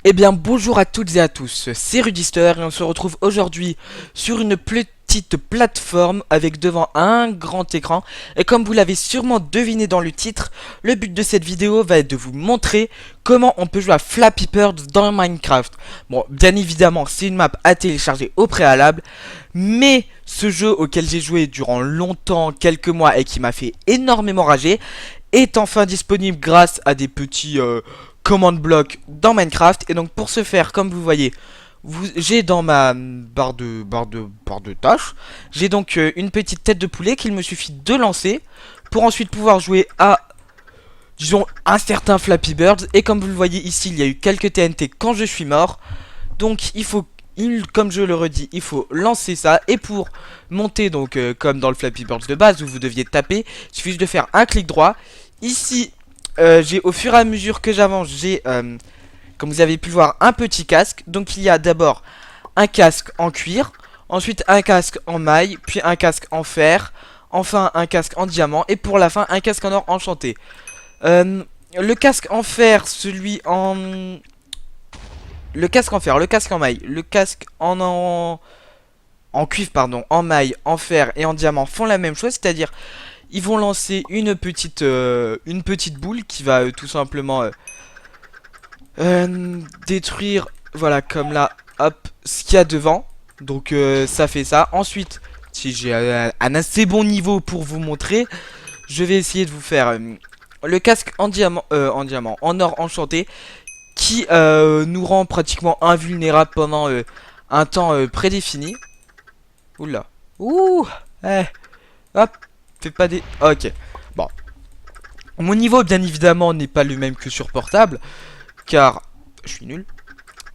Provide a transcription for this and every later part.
Eh bien bonjour à toutes et à tous, c'est Rudister et on se retrouve aujourd'hui sur une petite plateforme avec devant un grand écran. Et comme vous l'avez sûrement deviné dans le titre, le but de cette vidéo va être de vous montrer comment on peut jouer à Flappy Bird dans Minecraft. Bon, bien évidemment c'est une map à télécharger au préalable, mais ce jeu auquel j'ai joué durant longtemps, quelques mois et qui m'a fait énormément rager, est enfin disponible grâce à des petits command block dans Minecraft. Et donc pour ce faire, comme vous voyez, j'ai dans ma barre de tâches, j'ai donc une petite tête de poulet qu'il me suffit de lancer pour ensuite pouvoir jouer à, disons, un certain Flappy Bird. Et comme vous le voyez ici, il y a eu quelques TNT quand je suis mort. Donc il faut, comme je le redis, il faut lancer ça. Et pour monter, donc comme dans le Flappy Bird de base où vous deviez taper, il suffit de faire un clic droit. Ici, j'ai au fur et à mesure que j'avance, j'ai, comme vous avez pu le voir, un petit casque. Donc il y a d'abord un casque en cuir, ensuite un casque en maille, puis un casque en fer, enfin un casque en diamant, et pour la fin un casque en or enchanté. Le casque en fer, celui en... Le casque en fer, le casque en maille, le casque en cuivre, pardon, en maille, en fer et en diamant font la même chose, c'est-à-dire ils vont lancer une petite boule qui va tout simplement détruire, voilà, comme là, hop, ce qu'il y a devant. Donc ça fait ça. Ensuite, si j'ai un assez bon niveau pour vous montrer, je vais essayer de vous faire le casque en diamant, en or enchanté, qui nous rend pratiquement invulnérable pendant un temps prédéfini. Oula. Ouh. Hop. Fais pas des... Ok. Bon. Mon niveau, bien évidemment, n'est pas le même que sur portable. Car... Je suis nul.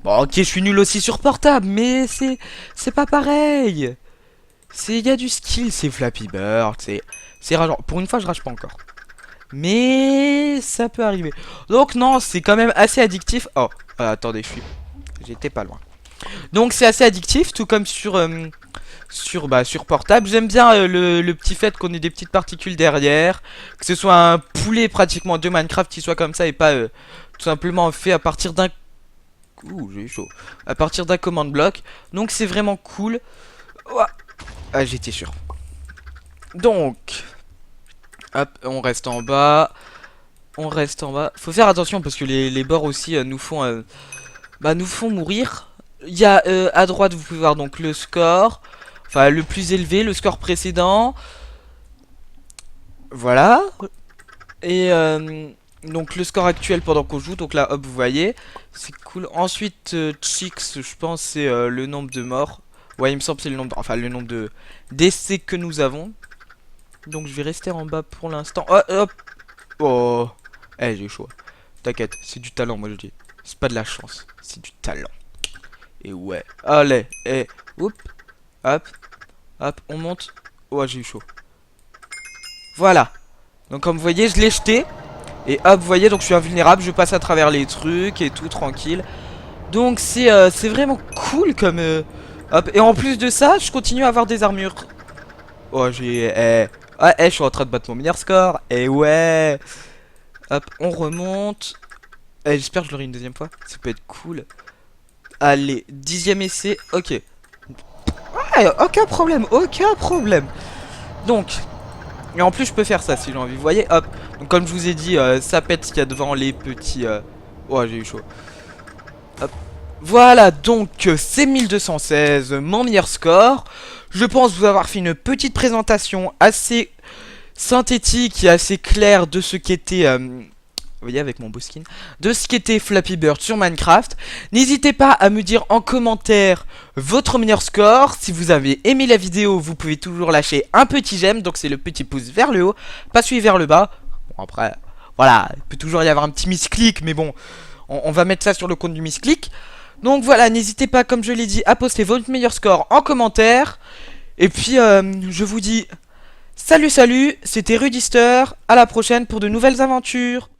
Bon, ok, je suis nul aussi sur portable. Mais c'est pas pareil. Il y a du skill, c'est Flappy Bird. C'est rageant. Pour une fois, je rage pas encore. Mais... ça peut arriver. Donc non, c'est quand même assez addictif. Oh. Attendez, j'étais pas loin. Donc c'est assez addictif, tout comme sur portable. J'aime bien le petit fait qu'on ait des petites particules derrière, que ce soit un poulet pratiquement de Minecraft qui soit comme ça et pas tout simplement fait à partir d'un... Ouh, j'ai eu chaud. À partir d'un command block. Donc c'est vraiment cool. Ouah. Ah, j'étais sûr. Donc, hop, on reste en bas. On reste en bas. Faut faire attention parce que les bords aussi nous font mourir. Il y a à droite, vous pouvez voir donc le score. Enfin, le plus élevé, le score précédent. Voilà. Et donc le score actuel pendant qu'on joue. Donc là, hop, vous voyez. C'est cool. Ensuite, Chicks, je pense, c'est le nombre de morts. Ouais, il me semble que c'est le nombre... Enfin, le nombre de décès que nous avons. Donc je vais rester en bas pour l'instant. Oh, hop. Oh. Eh, j'ai eu chaud. T'inquiète, c'est du talent, moi je dis. C'est pas de la chance, c'est du talent. Et ouais. Allez, et hop, hop, hop, on monte. Oh, j'ai eu chaud. Voilà. Donc comme vous voyez, je l'ai jeté. Et hop, vous voyez, donc je suis invulnérable. Je passe à travers les trucs et tout, tranquille. Donc c'est vraiment cool comme... hop, et en plus de ça, je continue à avoir des armures. Oh, j'ai... je suis en train de battre mon meilleur score. Et ouais. Hop, on remonte. J'espère que je l'aurai une deuxième fois. Ça peut être cool. Allez, 10e essai, ok. Ouais, aucun problème, aucun problème. Donc, et en plus je peux faire ça si j'ai envie, vous voyez, hop. Donc comme je vous ai dit, ça pète ce qu'il y a devant les petits... Oh, j'ai eu chaud. Hop. Voilà, donc c'est 1216, mon meilleur score. Je pense vous avoir fait une petite présentation assez synthétique et assez claire de ce qu'était... vous voyez avec mon beau skin, de ce qu'était Flappy Bird sur Minecraft. N'hésitez pas à me dire en commentaire votre meilleur score. Si vous avez aimé la vidéo, vous pouvez toujours lâcher un petit j'aime. Donc c'est le petit pouce vers le haut, pas celui vers le bas. Bon après, voilà, il peut toujours y avoir un petit misclick, mais bon, on va mettre ça sur le compte du misclick. Donc voilà, n'hésitez pas, comme je l'ai dit, à poster votre meilleur score en commentaire. Et puis je vous dis salut, c'était Rudister, à la prochaine pour de nouvelles aventures.